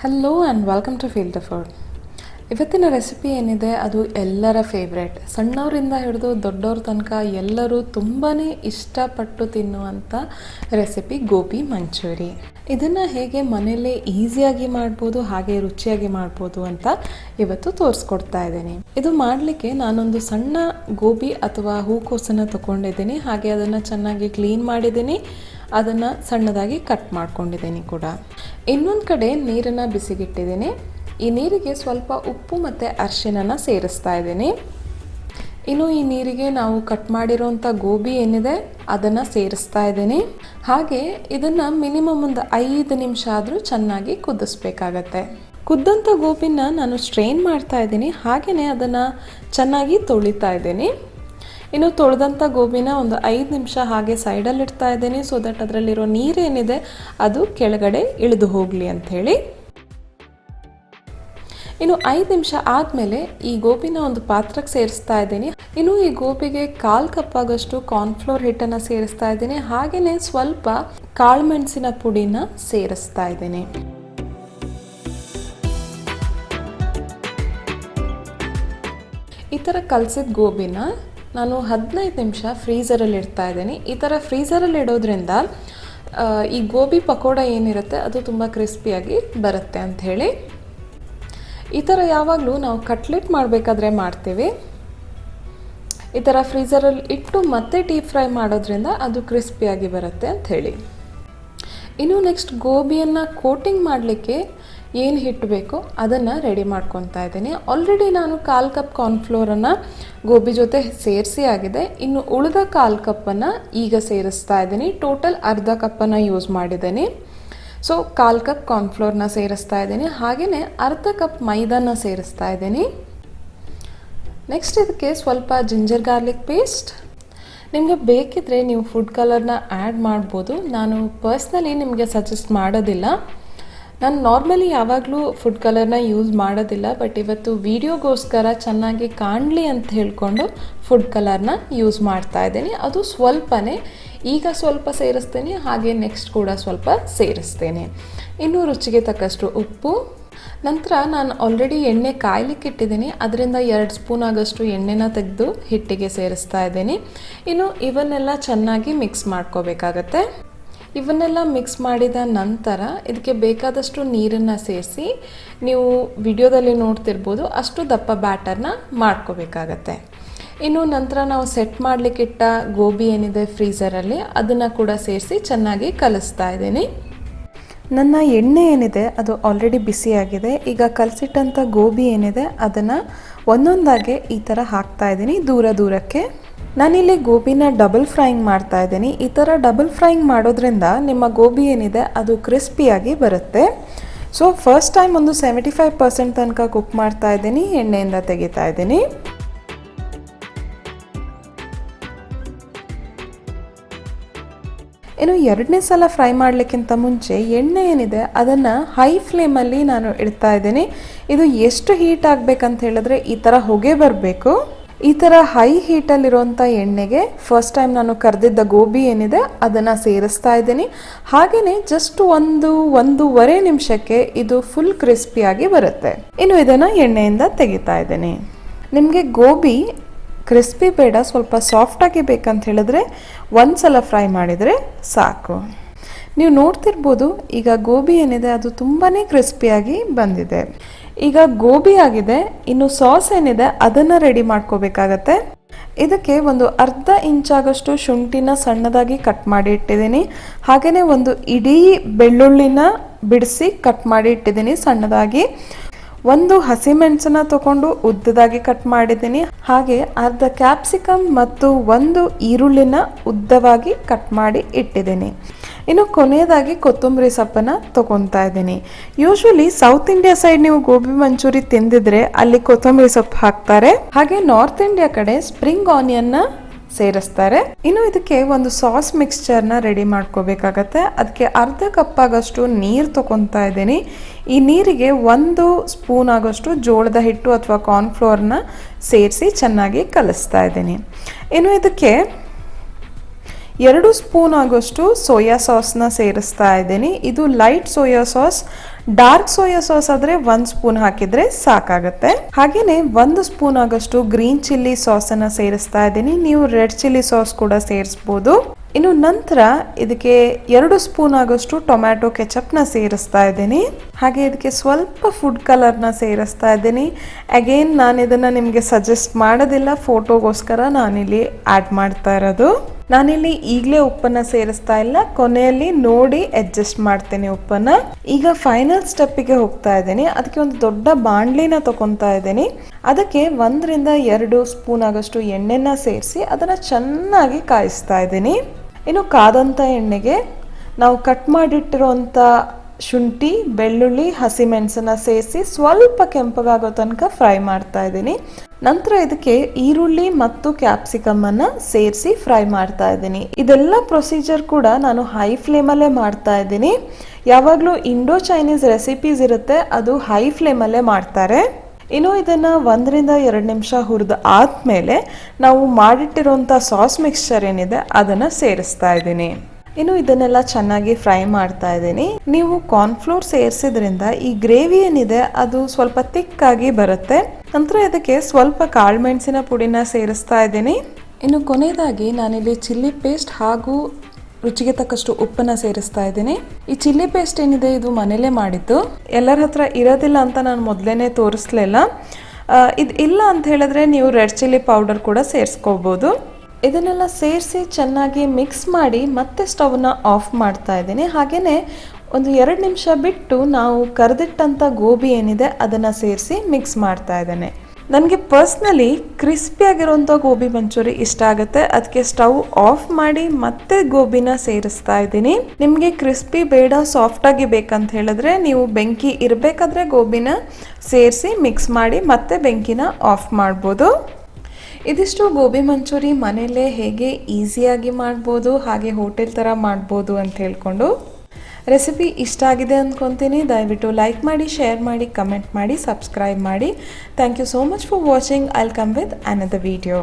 Hello and welcome to feel the food. ಇವತ್ತಿನ recipe ಏನಿದೆ ಅದು ಎಲ್ಲರ ಫೇವ್ರೆಟ್. ಸಣ್ಣವರಿಂದ ಹಿಡಿದು ದೊಡ್ಡವ್ರ ತನಕ ಎಲ್ಲರೂ ತುಂಬಾ ಇಷ್ಟಪಟ್ಟು ತಿನ್ನುವಂಥ ರೆಸಿಪಿ ಗೋಬಿ ಮಂಚೂರಿ. ಇದನ್ನು ಹೇಗೆ ಮನೆಯಲ್ಲೇ ಈಸಿಯಾಗಿ ಮಾಡ್ಬೋದು ಹಾಗೆ ರುಚಿಯಾಗಿ ಮಾಡ್ಬೋದು ಅಂತ ಇವತ್ತು ತೋರಿಸ್ಕೊಡ್ತಾ ಇದ್ದೀನಿ. ಇದು ಮಾಡಲಿಕ್ಕೆ ನಾನೊಂದು ಸಣ್ಣ ಗೋಬಿ ಅಥವಾ ಹೂಕೋಸನ್ನು ತೊಗೊಂಡಿದ್ದೀನಿ. ಹಾಗೆ ಅದನ್ನು ಚೆನ್ನಾಗಿ ಕ್ಲೀನ್ ಮಾಡಿದ್ದೀನಿ. ಅದನ್ನು ಸಣ್ಣದಾಗಿ ಕಟ್ ಮಾಡ್ಕೊಂಡಿದ್ದೀನಿ ಕೂಡ. ಇನ್ನೊಂದು ಕಡೆ ನೀರನ್ನು ಬಿಸಿಗಿಟ್ಟಿದ್ದೀನಿ. ಈ ನೀರಿಗೆ ಸ್ವಲ್ಪ ಉಪ್ಪು ಮತ್ತು ಅರಿಶಿನ ಸೇರಿಸ್ತಾ ಇದ್ದೀನಿ. ಇನ್ನು ಈ ನೀರಿಗೆ ನಾವು ಕಟ್ ಮಾಡಿರೋಂಥ ಗೋಬಿ ಏನಿದೆ ಅದನ್ನು ಸೇರಿಸ್ತಾ ಇದ್ದೀನಿ. ಹಾಗೆ ಇದನ್ನು ಮಿನಿಮಮ್ ಒಂದು 5 ನಿಮಿಷ ಆದರೂ ಚೆನ್ನಾಗಿ ಕುದಿಸ್ಬೇಕಾಗತ್ತೆ. ಕುದ್ದಂಥ ಗೋಬಿನ ನಾನು ಸ್ಟ್ರೈನ್ ಮಾಡ್ತಾ ಇದ್ದೀನಿ. ಹಾಗೆಯೇ ಅದನ್ನು ಚೆನ್ನಾಗಿ ತೊಳಿತಾ ಇದ್ದೀನಿ. ಇನ್ನು ತೊಳೆದಂಥ ಗೋಬಿನ ಒಂದು 5 ನಿಮಿಷ ಹಾಗೆ ಸೈಡಲ್ಲಿ ಇಡ್ತಾ ಇದ್ದೀನಿ, ಸೊ ದಟ್ ಅದರಲ್ಲಿರೋ ನೀರೇನಿದೆ ಅದು ಕೆಳಗಡೆ ಇಳಿದು ಹೋಗಲಿ ಅಂಥೇಳಿ. ಇನ್ನು 5 ನಿಮಿಷ ಆದಮೇಲೆ ಈ ಗೋಬಿನ ಒಂದು ಪಾತ್ರಕ್ಕೆ ಸೇರಿಸ್ತಾ ಇದ್ದೀನಿ. ಇನ್ನು ಈ ಗೋಬಿಗೆ 1/4 ಕಪ್ ಆಗೋಷ್ಟು ಕಾರ್ನ್ಫ್ಲೋರ್ ಹಿಟ್ಟನ್ನು ಸೇರಿಸ್ತಾ ಇದ್ದೀನಿ. ಹಾಗೆಯೇ ಸ್ವಲ್ಪ ಕಾಳು ಮೆಣಸಿನ ಪುಡಿನ ಸೇರಿಸ್ತಾ ಇದ್ದೀನಿ. ಈ ಥರ ಕಲಸಿದ ಗೋಬಿನ ನಾನು 15 ನಿಮಿಷ ಫ್ರೀಝರಲ್ಲಿ ಇಡ್ತಾ ಇದ್ದೀನಿ. ಈ ಥರ ಫ್ರೀಝರಲ್ಲಿ ಇಡೋದ್ರಿಂದ ಈ ಗೋಬಿ ಪಕೋಡ ಏನಿರುತ್ತೆ ಅದು ತುಂಬ ಕ್ರಿಸ್ಪಿಯಾಗಿ ಬರುತ್ತೆ ಅಂಥೇಳಿ. ಈ ಥರ ಯಾವಾಗಲೂ ನಾವು ಕಟ್ಲೆಟ್ ಮಾಡಬೇಕಾದ್ರೆ ಮಾಡ್ತೀವಿ. ಈ ಥರ ಫ್ರೀಝರಲ್ಲಿ ಇಟ್ಟು ಮತ್ತೆ ಡೀಪ್ ಫ್ರೈ ಮಾಡೋದ್ರಿಂದ ಅದು ಕ್ರಿಸ್ಪಿಯಾಗಿ ಬರುತ್ತೆ ಅಂಥೇಳಿ. ಇನ್ನು ನೆಕ್ಸ್ಟ್ ಗೋಬಿಯನ್ನು ಕೋಟಿಂಗ್ ಮಾಡಲಿಕ್ಕೆ ಏನು ಹಿಟ್ಟು ಬೇಕೋ ಅದನ್ನು ರೆಡಿ ಮಾಡ್ಕೊತಾ ಇದ್ದೀನಿ. ಆಲ್ರೆಡಿ ನಾನು 1/4 ಕಪ್ ಕಾರ್ನ್ಫ್ಲೋರನ್ನು ಗೋಬಿ ಜೊತೆ ಸೇರಿಸಿ ಆಗಿದೆ. ಇನ್ನು ಉಳಿದ 1/4 ಕಪ್ಪನ್ನು ಈಗ ಸೇರಿಸ್ತಾ ಇದ್ದೀನಿ. ಟೋಟಲ್ ಅರ್ಧ ಕಪ್ಪನ್ನು ಯೂಸ್ ಮಾಡಿದ್ದೀನಿ. ಸೊ 1/4 ಕಪ್ ಕಾರ್ನ್ಫ್ಲೋರ್ನ ಸೇರಿಸ್ತಾ ಇದ್ದೀನಿ. ಹಾಗೆಯೇ ಅರ್ಧ ಕಪ್ ಮೈದಾನ ಸೇರಿಸ್ತಾ ಇದ್ದೀನಿ. ನೆಕ್ಸ್ಟ್ ಇದಕ್ಕೆ ಸ್ವಲ್ಪ ಜಿಂಜರ್ ಗಾರ್ಲಿಕ್ ಪೇಸ್ಟ್. ನಿಮಗೆ ಬೇಕಿದ್ದರೆ ನೀವು ಫುಡ್ ಕಲರ್ನ ಆ್ಯಡ್ ಮಾಡ್ಬೋದು. ನಾನು ಪರ್ಸ್ನಲಿ ನಿಮಗೆ ಸಜೆಸ್ಟ್ ಮಾಡೋದಿಲ್ಲ. ನಾನು ನಾರ್ಮಲಿ ಯಾವಾಗಲೂ ಫುಡ್ ಕಲರ್ನ ಯೂಸ್ ಮಾಡೋದಿಲ್ಲ, ಬಟ್ ಇವತ್ತು ವಿಡಿಯೋಗೋಸ್ಕರ ಚೆನ್ನಾಗಿ ಕಾಣಲಿ ಅಂತ ಹೇಳ್ಕೊಂಡು ಫುಡ್ ಕಲರ್ನ ಯೂಸ್ ಮಾಡ್ತಾ ಇದ್ದೀನಿ. ಅದು ಸ್ವಲ್ಪನೇ, ಈಗ ಸ್ವಲ್ಪ ಸೇರಿಸ್ತೇನೆ, ಹಾಗೆ ನೆಕ್ಸ್ಟ್ ಕೂಡ ಸ್ವಲ್ಪ ಸೇರಿಸ್ತೇನೆ. ಇನ್ನು ರುಚಿಗೆ ತಕ್ಕಷ್ಟು ಉಪ್ಪು. ನಂತರ ನಾನು ಆಲ್ರೆಡಿ ಎಣ್ಣೆ ಕಾಯ್ಲಿಕ್ಕೆ ಇಟ್ಟಿದ್ದೀನಿ. ಅದರಿಂದ 2 ಸ್ಪೂನ್ ಆಗೋಷ್ಟು ಎಣ್ಣೆನ ತೆಗೆದು ಹಿಟ್ಟಿಗೆ ಸೇರಿಸ್ತಾ ಇದ್ದೀನಿ. ಇನ್ನು ಇವನ್ನೆಲ್ಲ ಚೆನ್ನಾಗಿ ಮಿಕ್ಸ್ ಮಾಡ್ಕೋಬೇಕಾಗತ್ತೆ. ಇವನ್ನೆಲ್ಲ ಮಿಕ್ಸ್ ಮಾಡಿದ ನಂತರ ಇದಕ್ಕೆ ಬೇಕಾದಷ್ಟು ನೀರನ್ನು ಸೇರಿಸಿ, ನೀವು ವಿಡಿಯೋದಲ್ಲಿ ನೋಡ್ತಿರ್ಬೋದು ಅಷ್ಟು ದಪ್ಪ ಬ್ಯಾಟರ್ನ ಮಾಡ್ಕೋಬೇಕಾಗತ್ತೆ. ಇನ್ನು ನಂತರ ನಾವು ಸೆಟ್ ಮಾಡಲಿಕ್ಕಿಟ್ಟ ಗೋಬಿ ಏನಿದೆ ಫ್ರೀಝರಲ್ಲಿ ಅದನ್ನು ಕೂಡ ಸೇರಿಸಿ ಚೆನ್ನಾಗಿ ಕಲಿಸ್ತಾ ಇದ್ದೀನಿ. ನನ್ನ ಎಣ್ಣೆ ಏನಿದೆ ಅದು ಆಲ್ರೆಡಿ ಬಿಸಿಯಾಗಿದೆ. ಈಗ ಕಲಸಿಟ್ಟಂಥ ಗೋಬಿ ಏನಿದೆ ಅದನ್ನು ಒಂದೊಂದಾಗೆ ಈ ಥರ ಹಾಕ್ತಾ ಇದ್ದೀನಿ ದೂರಕ್ಕೆ. ನಾನಿಲ್ಲಿ ಗೋಬಿನ ಡಬಲ್ ಫ್ರೈಯಿಂಗ್ ಮಾಡ್ತಾ ಇದ್ದೀನಿ. ಈ ಥರ ಡಬಲ್ ಫ್ರೈಯಿಂಗ್ ಮಾಡೋದ್ರಿಂದ ನಿಮ್ಮ ಗೋಬಿ ಏನಿದೆ ಅದು ಕ್ರಿಸ್ಪಿಯಾಗಿ ಬರುತ್ತೆ. ಸೊ ಫಸ್ಟ್ ಟೈಮ್ ಒಂದು 75% ತನಕ ಕುಕ್ ಮಾಡ್ತಾ ಇದ್ದೀನಿ, ಎಣ್ಣೆಯಿಂದ ತೆಗಿತಾ ಇದ್ದೀನಿ. ಇನ್ನು 2ನೇ ಸಲ ಫ್ರೈ ಮಾಡಲಿಕ್ಕಿಂತ ಮುಂಚೆ ಎಣ್ಣೆ ಏನಿದೆ ಅದನ್ನು ಹೈ ಫ್ಲೇಮಲ್ಲಿ ನಾನು ಇಡ್ತಾ ಇದ್ದೀನಿ. ಇದು ಎಷ್ಟು ಹೀಟ್ ಆಗಬೇಕಂತ ಹೇಳಿದ್ರೆ ಈ ಥರ ಹೊಗೆ ಬರಬೇಕು. ಈ ಥರ ಹೈ ಹೀಟಲ್ಲಿರುವಂಥ ಎಣ್ಣೆಗೆ ಫಸ್ಟ್ ಟೈಮ್ ನಾನು ಕರೆದಿದ್ದ ಗೋಬಿ ಏನಿದೆ ಅದನ್ನು ಸೇರಿಸ್ತಾ ಇದ್ದೀನಿ. ಹಾಗೆಯೇ ಜಸ್ಟ್ 1-1.5 ನಿಮಿಷಕ್ಕೆ ಇದು ಫುಲ್ ಕ್ರಿಸ್ಪಿಯಾಗಿ ಬರುತ್ತೆ. ಇನ್ನು ಇದನ್ನು ಎಣ್ಣೆಯಿಂದ ತೆಗಿತಾ ಇದ್ದೀನಿ. ನಿಮಗೆ ಗೋಬಿ ಕ್ರಿಸ್ಪಿ ಬೇಡ, ಸ್ವಲ್ಪ ಸಾಫ್ಟಾಗಿ ಬೇಕಂತ ಹೇಳಿದ್ರೆ ಒಂದು ಸಲ ಫ್ರೈ ಮಾಡಿದರೆ ಸಾಕು. ನೀವು ನೋಡ್ತಿರ್ಬೋದು ಈಗ ಗೋಬಿ ಏನಿದೆ ಅದು ತುಂಬಾ ಕ್ರಿಸ್ಪಿಯಾಗಿ ಬಂದಿದೆ. ಈಗ ಗೋಬಿ ಆಗಿದೆ. ಇನ್ನು ಸಾಸ್ ಏನಿದೆ ಅದನ್ನು ರೆಡಿ ಮಾಡ್ಕೋಬೇಕಾಗತ್ತೆ. ಇದಕ್ಕೆ ಒಂದು ಅರ್ಧ ಇಂಚಾಗಷ್ಟು ಶುಂಠಿನ ಸಣ್ಣದಾಗಿ ಕಟ್ ಮಾಡಿ ಇಟ್ಟಿದ್ದೀನಿ. ಹಾಗೆಯೇ ಒಂದು ಇಡೀ ಬೆಳ್ಳುಳ್ಳಿನ ಬಿಡಿಸಿ ಕಟ್ ಮಾಡಿ ಇಟ್ಟಿದ್ದೀನಿ ಸಣ್ಣದಾಗಿ. ಒಂದು ಹಸಿಮೆಣಸನ್ನ ತಗೊಂಡು ಉದ್ದದಾಗಿ ಕಟ್ ಮಾಡಿದ್ದೀನಿ. ಹಾಗೆ ಅರ್ಧ ಕ್ಯಾಪ್ಸಿಕಮ್ ಮತ್ತು ಒಂದು ಈರುಳ್ಳಿನ ಉದ್ದವಾಗಿ ಕಟ್ ಮಾಡಿ ಇಟ್ಟಿದ್ದೀನಿ. ಇನ್ನು ಕೊನೆಯದಾಗಿ ಕೊತ್ತಂಬರಿ ಸೊಪ್ಪನ್ನು ತೊಗೊತಾ ಇದ್ದೀನಿ. ಯೂಶ್ವಲಿ ಸೌತ್ ಇಂಡಿಯಾ ಸೈಡ್ ನೀವು ಗೋಬಿ ಮಂಚೂರಿ ತಿಂದಿದ್ರೆ ಅಲ್ಲಿ ಕೊತ್ತಂಬರಿ ಸೊಪ್ಪು ಹಾಕ್ತಾರೆ. ಹಾಗೆ ನಾರ್ತ್ ಇಂಡಿಯಾ ಕಡೆ ಸ್ಪ್ರಿಂಗ್ ಆನಿಯನ್ನ ಸೇರಿಸ್ತಾರೆ. ಇನ್ನು ಇದಕ್ಕೆ ಒಂದು ಸಾಸ್ ಮಿಕ್ಸ್ಚರ್ನ ರೆಡಿ ಮಾಡ್ಕೋಬೇಕಾಗತ್ತೆ. ಅದಕ್ಕೆ ಅರ್ಧ ಕಪ್ ಆಗೋಷ್ಟು ನೀರು ತೊಗೊತಾ ಇದ್ದೀನಿ. ಈ ನೀರಿಗೆ 1 ಸ್ಪೂನ್ ಆಗೋಷ್ಟು ಜೋಳದ ಹಿಟ್ಟು ಅಥವಾ ಕಾರ್ನ್ಫ್ಲೋರ್ನ ಸೇರಿಸಿ ಚೆನ್ನಾಗಿ ಕಲಿಸ್ತಾ ಇದ್ದೀನಿ. ಇನ್ನು ಇದಕ್ಕೆ 2 ಸ್ಪೂನ್ ಆಗೋಷ್ಟು ಸೋಯಾ ಸಾಸ್ನ ಸೇರಿಸ್ತಾ ಇದ್ದೀನಿ. ಇದು light soya sauce, dark soya sauce ಆದ್ರೆ 1 ಸ್ಪೂನ್ ಹಾಕಿದ್ರೆ ಸಾಕಾಗತ್ತೆ. ಹಾಗೇನೆ 1 ಸ್ಪೂನ್ ಆಗಷ್ಟು ಗ್ರೀನ್ ಚಿಲ್ಲಿ ಸಾಸ್ ಅನ್ನ ಸೇರಿಸ್ತಾ ಇದ್ದೀನಿ. ನೀವು ರೆಡ್ ಚಿಲ್ಲಿ ಸಾಸ್ ಕೂಡ ಸೇರಿಸಬಹುದು. ಇನ್ನು ನಂತರ ಇದಕ್ಕೆ 2 ಸ್ಪೂನ್ ಆಗಷ್ಟು ಟೊಮ್ಯಾಟೊ ಕೆಚಪ್ನ ಸೇರಿಸ್ತಾ ಇದ್ದೀನಿ. ಹಾಗೆ ಇದಕ್ಕೆ ಸ್ವಲ್ಪ ಫುಡ್ ಕಲರ್ನ ಸೇರಿಸ್ತಾ ಇದ್ದೀನಿ. ಅಗೇನ್ ನಾನು ಇದನ್ನ ನಿಮಗೆ ಸಜೆಸ್ಟ್ ಮಾಡೋದಿಲ್ಲ, ಫೋಟೋಗೋಸ್ಕರ ನಾನಿಲ್ಲಿ ಆ್ಯಡ್ ಮಾಡ್ತಾ ಇರೋದು. ನಾನಿಲ್ಲಿ ಈಗಲೇ ಉಪ್ಪನ್ನ ಸೇರಿಸ್ತಾ ಇಲ್ಲ, ಕೊನೆಯಲ್ಲಿ ನೋಡಿ ಅಡ್ಜಸ್ಟ್ ಮಾಡ್ತೇನೆ ಉಪ್ಪನ್ನ. ಈಗ ಫೈನಲ್ ಸ್ಟೆಪ್ಪಿಗೆ ಹೋಗ್ತಾ ಇದ್ದೀನಿ. ಅದಕ್ಕೆ ಒಂದು ದೊಡ್ಡ ಬಾಣಲಿನ ತಗೊತಾ ಇದ್ದೀನಿ. ಅದಕ್ಕೆ 1 ರಿಂದ 2 ಸ್ಪೂನ್ ಆಗಷ್ಟು ಎಣ್ಣೆನ ಸೇರಿಸಿ ಅದನ್ನ ಚೆನ್ನಾಗಿ ಕಾಯಿಸ್ತಾ ಇದ್ದೀನಿ. ಇನ್ನು ಕಾದಂಥ ಎಣ್ಣೆಗೆ ನಾವು ಕಟ್ ಮಾಡಿಟ್ಟಿರುವಂಥ ಶುಂಠಿ, ಬೆಳ್ಳುಳ್ಳಿ, ಹಸಿಮೆಣಸನ್ನ ಸೇರಿಸಿ ಸ್ವಲ್ಪ ಕೆಂಪಗಾಗೋ ತನಕ ಫ್ರೈ ಮಾಡ್ತಾ ಇದ್ದೀನಿ. ನಂತರ ಇದಕ್ಕೆ ಈರುಳ್ಳಿ ಮತ್ತು ಕ್ಯಾಪ್ಸಿಕಮ್ ಅನ್ನ ಸೇರಿಸಿ ಫ್ರೈ ಮಾಡ್ತಾ ಇದ್ದೀನಿ. ಇದೆಲ್ಲ ಪ್ರೊಸೀಜರ್ ಕೂಡ ನಾನು ಹೈ ಫ್ಲೇಮಲ್ಲೇ ಮಾಡ್ತಾ ಇದ್ದೀನಿ. ಯಾವಾಗಲೂ ಇಂಡೋ ಚೈನೀಸ್ ರೆಸಿಪೀಸ್ ಇರುತ್ತೆ, ಅದು ಹೈ ಫ್ಲೇಮಲ್ಲೇ ಮಾಡ್ತಾರೆ. ಇನ್ನು ಇದನ್ನು 1 ರಿಂದ 2 ನಿಮಿಷ ಹುರಿದು ಆದಮೇಲೆ ನಾವು ಮಾಡಿಟ್ಟಿರುವಂಥ ಸಾಸ್ ಮಿಕ್ಸ್ಚರ್ ಏನಿದೆ ಅದನ್ನು ಸೇರಿಸ್ತಾ ಇದ್ದೀನಿ. ಇನ್ನು ಇದನ್ನೆಲ್ಲ ಚೆನ್ನಾಗಿ ಫ್ರೈ ಮಾಡ್ತಾ ಇದ್ದೀನಿ. ನೀವು ಕಾರ್ನ್ಫ್ಲೋರ್ ಸೇರಿಸಿದ್ರಿಂದ ಈ ಗ್ರೇವಿ ಏನಿದೆ ಅದು ಸ್ವಲ್ಪ ತಿಕ್ಕಾಗಿ ಬರುತ್ತೆ. ನಂತರ ಇದಕ್ಕೆ ಸ್ವಲ್ಪ ಕಾಳುಮೆಣಸಿನ ಪುಡಿನ ಸೇರಿಸ್ತಾ ಇದ್ದೀನಿ. ಇನ್ನು ಕೊನೆಯದಾಗಿ ನಾನಿಲ್ಲಿ ಚಿಲ್ಲಿ ಪೇಸ್ಟ್ ಹಾಗೂ ರುಚಿಗೆ ತಕ್ಕಷ್ಟು ಉಪ್ಪನ್ನು ಸೇರಿಸ್ತಾ ಇದ್ದೀನಿ. ಈ ಚಿಲ್ಲಿ ಪೇಸ್ಟ್ ಏನಿದೆ ಇದು ಮನೇಲೇ ಮಾಡಿದ್ದು, ಎಲ್ಲರ ಹತ್ರ ಇರೋದಿಲ್ಲ ಅಂತ ನಾನು ಮೊದಲೇ ತೋರಿಸ್ಲಿಲ್ಲ. ಇದು ಇಲ್ಲ ಅಂತ ಹೇಳಿದ್ರೆ ನೀವು ರೆಡ್ ಚಿಲ್ಲಿ ಪೌಡರ್ ಕೂಡ ಸೇರಿಸ್ಕೋಬೋದು. ಇದನ್ನೆಲ್ಲ ಸೇರಿಸಿ ಚೆನ್ನಾಗಿ ಮಿಕ್ಸ್ ಮಾಡಿ ಮತ್ತೆ ಸ್ಟವ್ನ ಆಫ್ ಮಾಡ್ತಾ ಇದ್ದೀನಿ. ಹಾಗೆಯೇ ಒಂದು 2 ನಿಮಿಷ ಬಿಟ್ಟು ನಾವು ಕರೆದಿಟ್ಟಂಥ ಗೋಬಿ ಏನಿದೆ ಅದನ್ನು ಸೇರಿಸಿ ಮಿಕ್ಸ್ ಮಾಡ್ತಾ ಇದ್ದೇನೆ. ನನಗೆ ಪರ್ಸ್ನಲಿ ಕ್ರಿಸ್ಪಿಯಾಗಿರುವಂಥ ಗೋಬಿ ಮಂಚೂರಿ ಇಷ್ಟ ಆಗುತ್ತೆ. ಅದಕ್ಕೆ ಸ್ಟವ್ ಆಫ್ ಮಾಡಿ ಮತ್ತೆ ಗೋಬಿನ ಸೇರಿಸ್ತಾ ಇದ್ದೀನಿ. ನಿಮಗೆ ಕ್ರಿಸ್ಪಿ ಬೇಡ, ಸಾಫ್ಟಾಗಿ ಬೇಕಂತ ಹೇಳಿದ್ರೆ ನೀವು ಬೆಂಕಿ ಇರಬೇಕಾದ್ರೆ ಗೋಬಿನ ಸೇರಿಸಿ ಮಿಕ್ಸ್ ಮಾಡಿ ಮತ್ತೆ ಬೆಂಕಿನ ಆಫ್ ಮಾಡ್ಬೋದು. ಇದಿಷ್ಟು ಗೋಬಿ ಮಂಚೂರಿ ಮನೆಯಲ್ಲೇ ಹೇಗೆ ಈಸಿಯಾಗಿ ಮಾಡ್ಬೋದು, ಹಾಗೆ ಹೋಟೆಲ್ ಥರ ಮಾಡ್ಬೋದು ಅಂತ ಹೇಳ್ಕೊಂಡು. ರೆಸಿಪಿ ಇಷ್ಟ ಆಗಿದೆ ಅಂದ್ಕೊತೀನಿ. ದಯವಿಟ್ಟು ಲೈಕ್ ಮಾಡಿ, ಶೇರ್ ಮಾಡಿ, ಕಮೆಂಟ್ ಮಾಡಿ, ಸಬ್ಸ್ಕ್ರೈಬ್ ಮಾಡಿ. Thank you so much for watching. I will come with another video.